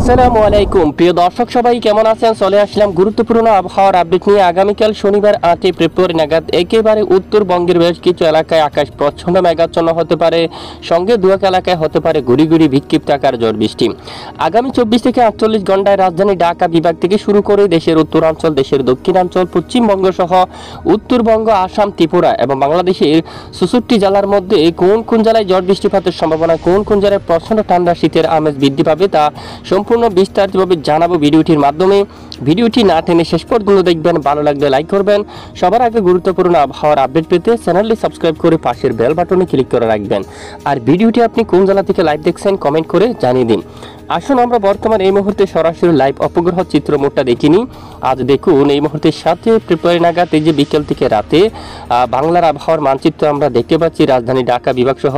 আসসালামু আলাইকুম প্রিয় দর্শক সবাই কেমন আছেন। চলে আসলাম গুরুত্বপূর্ণ আবহাওয়ার আপডেট নিয়ে। আগামীকাল শনিবার 8 ফেব্রুয়ারি নাগাদ একেবারে উত্তরবঙ্গের বেশ কিছু এলাকায় আকাশ প্রচ্ছন্ন মেঘাচ্ছন্ন হতে পারে, সঙ্গে দু এক এলাকায় হতে পারে গুড়ি গুড়ি বিক্ষিপ্ত আকার ঝড় বৃষ্টি। আগামী 24 থেকে 48 ঘন্টায় রাজধানী ঢাকা বিভাগ থেকে শুরু করে দেশের উত্তরাঞ্চল, দেশের দক্ষিণাঞ্চল, পশ্চিমবঙ্গ সহ উত্তরবঙ্গ, আসাম, ত্রিপুরা এবং বাংলাদেশের 64 জেলার মধ্যে কোন কোন জেলায় ঝড় বৃষ্টিপাতের সম্ভাবনা, কোন কোন জেলায় প্রচণ্ড ঠান্ডা শীতের আমেজ বৃদ্ধি পাবে তা সম্পূর্ণ বিস্তারিতভাবে জানাবো ভিডিওটির মাধ্যমে। ভিডিওটি না টেনে শেষ পর্যন্ত দেখবেন, ভালো লাগলে লাইক করবেন। সবার আগে গুরুত্বপূর্ণ আবহাওয়ার আপডেট পেতে চ্যানেলটি সাবস্ক্রাইব করে পাশের বেল বাটনে ক্লিক করে রাখবেন। আর ভিডিওটি আপনি কোন জেলা থেকে লাইভ দেখছেন কমেন্ট করে জানিয়ে দিন। আসুন আমরা বর্তমান এই মুহূর্তে সরাসরি লাইভ উপগ্রহ চিত্রমোটটা দেখিনি। আজ দেখুন এই মুহূর্তে 7 ফেব্রুয়ারি নাগাদ এই যে বিকেল থেকে রাতে বাংলার আবহাওয়ার মানচিত্র আমরা দেখতে পাচ্ছি। রাজধানী ঢাকা বিভাগ সহ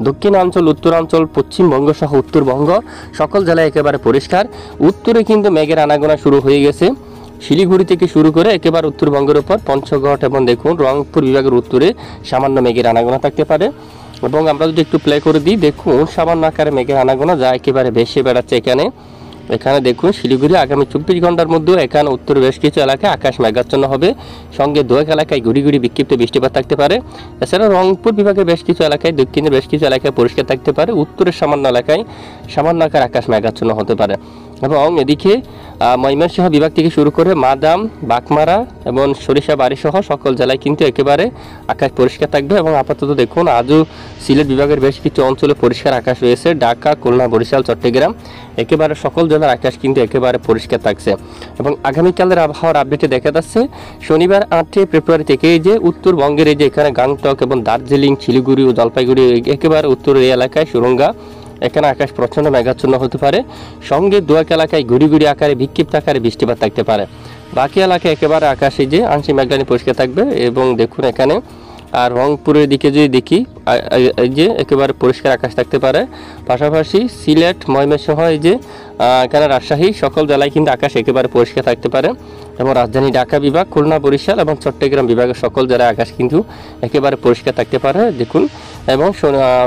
দক্ষিণাঞ্চল, উত্তরাঞ্চল, পশ্চিমবঙ্গ সহ উত্তরবঙ্গ সকল জেলায় একেবারে পরিষ্কার। উত্তরে কিন্তু মেঘের আনাগোনা শুরু হয়ে গেছে, শিলিগুড়ি থেকে শুরু করে একেবারে উত্তরবঙ্গের উপর পঞ্চগড় এবং দেখুন রংপুর বিভাগের উত্তরে সামান্য মেঘের আনাগোনা থাকতে পারে। এবং আমরা যদি একটু প্লে করে দিই, দেখুন সামান্য আকারে মেঘের আনাগোনা যা একেবারে ভেসে বেড়াচ্ছে এখানে দেখুন শিলিগুড়ি আগামী 24 ঘন্টার মধ্যেও এখানে উত্তর বেশ কিছু এলাকায় আকাশ মেঘাচ্ছন্ন হবে, সঙ্গে দু এক এলাকায় গুড়ি গুড়ি বিক্ষিপ্ত বৃষ্টিপাত থাকতে পারে। এছাড়া রংপুর বিভাগের বেশ কিছু এলাকায়, দক্ষিণের বেশ কিছু এলাকায় পরিষ্কার থাকতে পারে, উত্তরের সামান্য এলাকায় সামান্য আকার আকাশ মেঘাচ্ছন্ন হতে পারে। এবং এদিকে ময়মনসিংহ বিভাগ থেকে শুরু করে মাদাম, বাগমারা এবং সরিষাবাড়ি সহ সকল জেলায় কিন্তু একেবারে আকাশ পরিষ্কার থাকবে। এবং আপাতত দেখুন আজও সিলেট বিভাগের বেশ কিছু অঞ্চলে পরিষ্কার আকাশ রয়েছে, ঢাকা, খুলনা, বরিশাল, চট্টগ্রাম একেবারে সকল জেলার আকাশ কিন্তু একেবারে পরিষ্কার থাকছে। এবং আগামীকালের আবহাওয়ার আপডেটে দেখা যাচ্ছে শনিবার 8 ফেব্রুয়ারি থেকে এই যে উত্তরবঙ্গের এই যে এখানে গাংটক এবং দার্জিলিং, শিলিগুড়ি ও জলপাইগুড়ি একেবারে উত্তরের এই এলাকায় সুরঙ্গা এখানে আকাশ প্রচণ্ড মেঘাচ্ছন্ন হতে পারে, সঙ্গে দু এক এলাকায় গুড়ি গুড়ি আকারে বিক্ষিপ্ত আকারে বৃষ্টিপাত থাকতে পারে। বাকি এলাকায় একেবারে আকাশে যে আংশিক মেঘানি পরিষ্কার থাকবে। এবং দেখুন এখানে আর রংপুরের দিকে যদি দেখি এই যে একেবারে পরিষ্কার আকাশ থাকতে পারে। পাশাপাশি সিলেট, ময়মনসিংহ, এই যে এখানে রাজশাহী সকল জেলায় কিন্তু আকাশ একেবারে পরিষ্কার থাকতে পারে। এবং রাজধানী ঢাকা বিভাগ, খুলনা, বরিশাল এবং চট্টগ্রাম বিভাগের সকল জেলায় আকাশ কিন্তু একেবারে পরিষ্কার থাকতে পারে দেখুন। এবং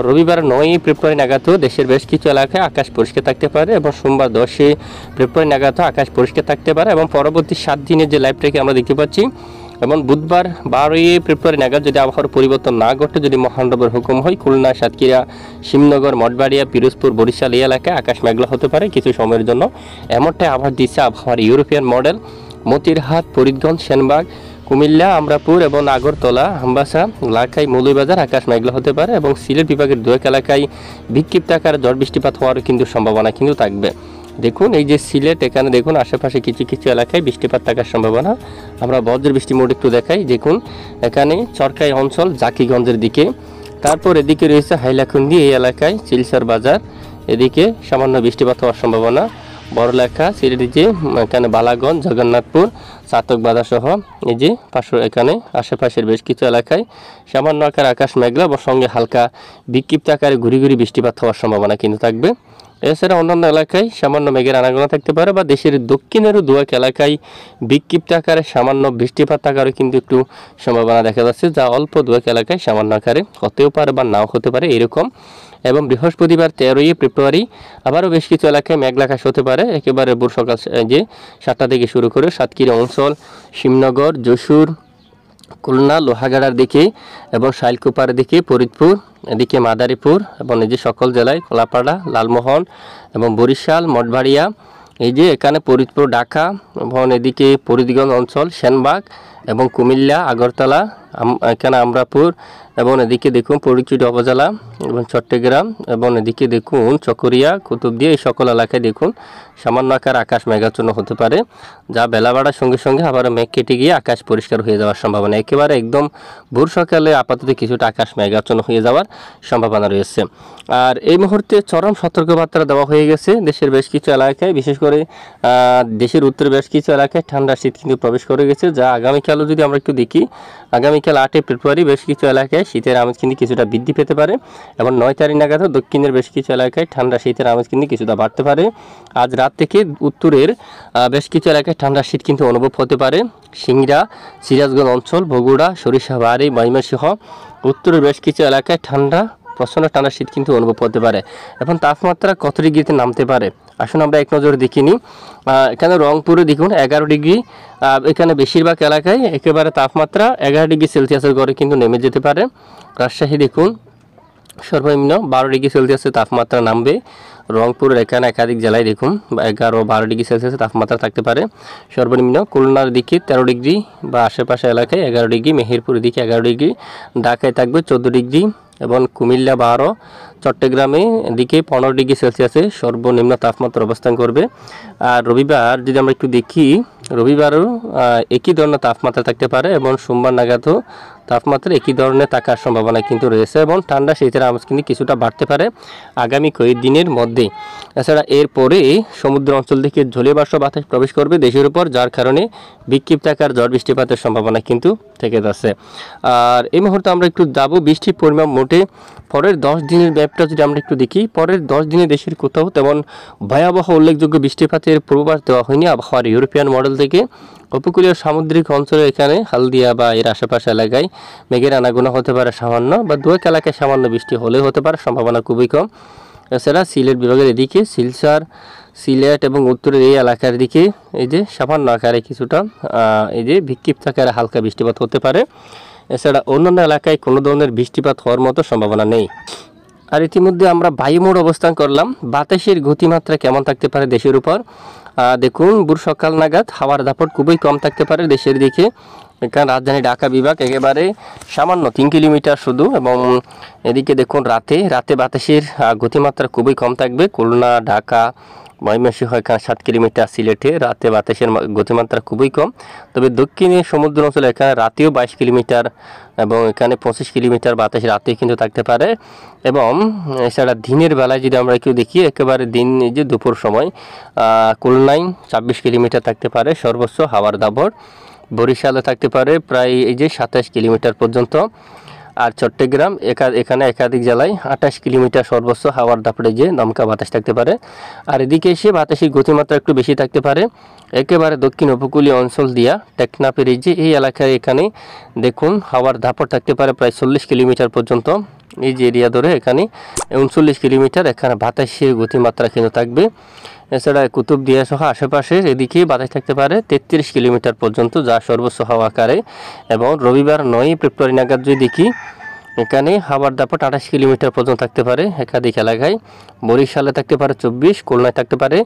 রবিবার 9 ফেব্রুয়ারি নাগাদও দেশের বেশ কিছু এলাকায় আকাশ পরিষ্কার থাকতে পারে। এবং সোমবার 10 ফেব্রুয়ারি নাগাদও আকাশ পরিষ্কার থাকতে পারে। এবং পরবর্তী 7 দিনের যে লাইভটাকে আমরা দেখতে পাচ্ছি, এবং বুধবার 12 ফেব্রুয়ারি নাগাদ যদি আবহাওয়ার পরিবর্তন না ঘটে, যদি মহানগর হুকুম হয়, খুলনা, সাতক্ষীরা, শিবনগর, মঠবাড়িয়া, পিরোজপুর, বরিশাল এই এলাকায় আকাশ মেঘলা হতে পারে কিছু সময়ের জন্য। এমনটাই আবহাওয়া দিচ্ছে আবহাওয়ার ইউরোপিয়ান মডেল। মতিরহাট, ফরিদগঞ্জ, সেনবাগ, কুমিল্লা, আমরাপুর এবং আগরতলা, হামবাসা, লাখাই, মৌলভীবাজার আকাশ মেঘলা হতে পারে। এবং সিলেট বিভাগের দু এক এলাকায় বিক্ষিপ্ত আকারে ঝড় বৃষ্টিপাত হওয়ারও কিন্তু সম্ভাবনা কিন্তু থাকবে। দেখুন এই যে সিলেট, এখানে দেখুন আশেপাশে কিছু কিছু এলাকায় বৃষ্টিপাত থাকার সম্ভাবনা। আমরা বজ্র বৃষ্টি মোড একটু দেখাই। দেখুন এখানে চরকাই অঞ্চল, জাকিগঞ্জের দিকে, তারপর এদিকে রয়েছে হাইলাকুন্দি এই এলাকায়, চিলসার বাজার এদিকে সামান্য বৃষ্টিপাত হওয়ার সম্ভাবনা। বড়লেখা, সিলেটের যে এখানে বালাগঞ্জ, জগন্নাথপুর, চাতক বাজার সহ এই যে এখানে আশেপাশের বেশ কিছু এলাকায় সামান্য আকার আকাশ মেঘলা এবং সঙ্গে হালকা বিক্ষিপ্ত আকারে ঘুরি ঘুরি বৃষ্টিপাত হওয়ার সম্ভাবনা কিন্তু থাকবে। এছাড়া অন্যান্য এলাকায় সামান্য মেঘের আনাগোনা থাকতে পারে, বা দেশের দক্ষিণেরও দু এক এলাকায় বিক্ষিপ্ত আকারে সামান্য বৃষ্টিপাত আকারে কিন্তু একটু সম্ভাবনা দেখা যাচ্ছে, যা অল্প দু এক এলাকায় সামান্য আকারে হতেও পারে বা নাও হতে পারে এরকম। এবং বৃহস্পতিবার 13 ফেব্রুয়ারি আবারও বেশ কিছু এলাকায় মেঘলা আকাশ হতে পারে, একেবারে ভোর সকাল যে 7টা থেকে শুরু করে সাতক্ষীরা অঞ্চল, শিবনগর, যশোর, খুলনা, লোহাগাড়ার দিকে এবং শাইলকুপার দিকে, ফরিদপুর এদিকে মাদারীপুর এবং এই যে সকল জেলায় কলাপাড়া, লালমোহন এবং বরিশাল, মঠবাড়িয়া এই যে এখানে ফরিদপুর, ঢাকা এবং এদিকে ফরিদগঞ্জ অঞ্চল, সেনবাগ এবং কুমিল্লা, আগরতলা এখানে আমরাপুর এবং এদিকে দেখুন পরিচুটি উপজেলা এবং চট্টগ্রাম এবং এদিকে দেখুন চকরিয়া, কুতুবদিয়া এই সকল এলাকায় দেখুন সামান্য আকার আকাশ মেঘাচ্ছন্ন হতে পারে, যা বেলা বাড়ার সঙ্গে সঙ্গে আবার মেঘ কেটে গিয়ে আকাশ পরিষ্কার হয়ে যাওয়ার সম্ভাবনা। একেবারে একদম ভোর সকালে আপাতত কিছুটা আকাশ মেঘাচ্ছন্ন হয়ে যাওয়ার সম্ভাবনা রয়েছে। আর এই মুহূর্তে চরম সতর্কবার্তা দেওয়া হয়ে গেছে দেশের বেশ কিছু এলাকায়, বিশেষ করে দেশের উত্তরে বেশ কিছু এলাকায় ঠান্ডা শীত কিন্তু প্রবেশ করে গেছে, যা আগামীকালও যদি আমরা একটু দেখি, আগামীকাল 8 ফেব্রুয়ারি বেশ কিছু এলাকায় শীতের আমেজ কিন্তু কিছুটা বৃদ্ধি পেতে পারে। এবং 9 তারিখ নাগাদ দক্ষিণের বেশ কিছু এলাকায় ঠান্ডা শীতের আমেজ কিন্তু কিছুটা বাড়তে পারে। আজ রাত থেকে উত্তরের বেশ কিছু এলাকায় ঠান্ডা শীত কিন্তু অনুভব হতে পারে। সিংড়া, সিরাজগঞ্জ অঞ্চল, বগুড়া, সরিষাবাড়ি, ময়মনসিংহ উত্তরের বেশ কিছু এলাকায় ঠান্ডা প্রচণ্ড ঠান্ডা শীত কিন্তু অনুভব হতে পারে। এখন তাপমাত্রা কত ডিগ্রিতে নামতে পারে আসুন আমরা এক নজরে দেখে নিই। এখানে রংপুরে দেখুন 11 ডিগ্রি, এখানে বেশিরভাগ এলাকায় একেবারে তাপমাত্রা 11 ডিগ্রি সেলসিয়াসের ঘরে কিন্তু নেমে যেতে পারে। রাজশাহী দেখুন সর্বনিম্ন 12 ডিগ্রি সেলসিয়াসের তাপমাত্রা নামবে। রংপুরের এখানে একাধিক জেলায় দেখুন 11-12 ডিগ্রি সেলসিয়াসের তাপমাত্রা থাকতে পারে সর্বনিম্ন। খুলনার দিকে 13 ডিগ্রি বা আশেপাশে এলাকায় 11 ডিগ্রি, মেহেরপুরের দিকে 11 ডিগ্রি, ঢাকায় থাকবে 14 ডিগ্রি এবং কুমিল্লা 12, চট্টগ্রামে দিকে 15 ডিগ্রি সেলসিয়াসে সর্বনিম্ন তাপমাত্রা অবস্থান করবে। আর রবিবার যদি আমরা একটু দেখি, রবিবারও একই ধরনের তাপমাত্রা থাকতে পারে এবং সোমবার নাগাদও তাপমাত্রা একই ধরনের থাকার সম্ভাবনা কিন্তু রয়েছে এবং ঠান্ডা শীতের আমেজ কিন্তু কিছুটা বাড়তে পারে আগামী কয়েকদিনের মধ্যে। এছাড়া এরপরে সমুদ্র অঞ্চল থেকে জলীয় বাষ্প বাতাস প্রবেশ করবে দেশের উপর, যার কারণে বিক্ষিপ্ত আকার ঝড় বৃষ্টিপাতের সম্ভাবনা কিন্তু থেকে যাচ্ছে। আর এই মুহূর্তে আমরা একটু যাব বৃষ্টির পরিমাণ মোটে পরের 10 দিনের ব্যাপটা যদি আমরা একটু দেখি, পরের 10 দিনে দেশের কোথাও তেমন ভয়াবহ উল্লেখযোগ্য বৃষ্টিপাতের পূর্বাভাস দেওয়া হয়নি আবহাওয়ার ইউরোপিয়ান মডেল থেকে। উপকূলীয় সামুদ্রিক অঞ্চলে এখানে হালদিয়া বা এর আশেপাশে এলাকায় মেঘের আনাগোনা হতে পারে সামান্য, বা দু এক এলাকায় সামান্য বৃষ্টি হলেও হতে পারে, সম্ভাবনা খুবই কম। এছাড়া সিলেট বিভাগের এদিকে শিলচর, সিলেট এবং উত্তরের এই এলাকার দিকে এই যে সামান্য আকারে কিছুটা এই যে বিক্ষিপ্ত আকারে হালকা বৃষ্টিপাত হতে পারে। এছাড়া অন্যান্য এলাকায় কোনো ধরনের বৃষ্টিপাত হওয়ার মতো সম্ভাবনা নেই। আর ইতিমধ্যে আমরা বায়ুমোড় অবস্থান করলাম, বাতাসের গতিমাত্রা কেমন থাকতে পারে দেশের উপর দেখুন। ভোর সকাল নাগাদ হাওয়ার দাপট খুবই কম থাকতে পারে দেশের দিকে। এখানে রাজধানী ঢাকা বিভাগ একেবারে সামান্য 3 কিলোমিটার শুধু, এবং এদিকে দেখুন রাতে বাতাসের গতিমাত্রা খুবই কম থাকবে। খুলনা, ঢাকা, ময়মনসিংহ এখানে 7 কিলোমিটার, সিলেটে রাতে বাতাসের গতিমাত্রা খুবই কম। তবে দক্ষিণে সমুদ্র অঞ্চলে এখানে রাতেও 22 কিলোমিটার এবং এখানে 25 কিলোমিটার বাতাস রাতে কিন্তু থাকতে পারে। এবং এছাড়া দিনের বেলায় যদি আমরা একটু দেখি, একেবারে দিন এই যে দুপুর সময় খুলনায় 26 কিলোমিটার থাকতে পারে সর্বোচ্চ হাওয়ার দাপট। বরিশালে থাকতে পারে প্রায় এই যে 27 কিলোমিটার পর্যন্ত। আর চট্টগ্রাম এখানে একাধিক জেলায় 28 কিলোমিটার সর্বোচ্চ হাওয়ার দাপটে যে দমকা বাতাস থাকতে পারে। আর এদিকে এসে বাতাসের গতিমাত্রা একটু বেশি থাকতে পারে একেবারে দক্ষিণ উপকূলীয় অঞ্চল দিয়া টেকনাফের এই যে এই এলাকায় এখানে দেখুন হাওয়ার দাপট থাকতে পারে প্রায় 40 কিলোমিটার পর্যন্ত। এই যে এরিয়া ধরে এখানে 39 কিলোমিটার এখানে বাতাসের গতিমাত্রা কিন্তু থাকবে। এছাড়া কুতুবদিয়া সহ আশেপাশের এদিকে বাতাস থাকতে পারে 33 কিলোমিটার পর্যন্ত, যা সর্বোচ্চ হাওয়া আকারে। এবং রবিবার 9 ফেব্রুয়ারি নাগাদ যদি দেখি, এখানে হাওয়ার দাপট 28 কিলোমিটার পর্যন্ত থাকতে পারে একাধিক এলাকায়। বরিশালে থাকতে পারে 24, খুলনায় থাকতে পারে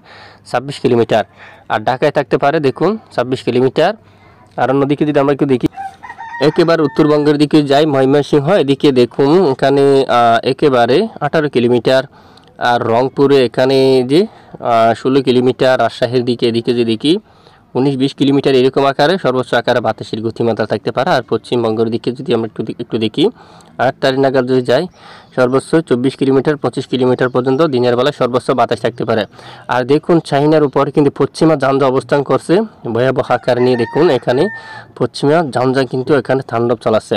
26 কিলোমিটার, আর ঢাকায় থাকতে পারে দেখুন 26 কিলোমিটার। আর অন্যদিকে যদি আমরা একটু দেখি, একেবারে উত্তরবঙ্গের দিকে যাই, ময়মনসিংহ এদিকে দেখুন এখানে একেবারে 18 কিলোমিটার। আর রংপুরে এখানে যে 16 কিলোমিটার, রাজশাহীর দিকে এদিকে যে দেখি 19-20 কিলোমিটার এরকম আকারে সর্বোচ্চ আকারে বাতাসের গতিমাত্রা থাকতে পারে। আর পশ্চিমবঙ্গের দিকে যদি আমরা একটু দেখি, 8 তারিখ নাগাদ যদি যাই, সর্বোচ্চ 24 কিলোমিটার 25 কিলোমিটার পর্যন্ত দিনের বেলায় সর্বোচ্চ বাতাস থাকতে পারে। আর দেখুন চাইনার উপর কিন্তু পশ্চিমা ঝঞ্ঝা অবস্থান করছে ভয়াবহ আকার নিয়ে। দেখুন এখানে পশ্চিমা ঝঞ্ঝা কিন্তু এখানে তাণ্ডব চালাচ্ছে।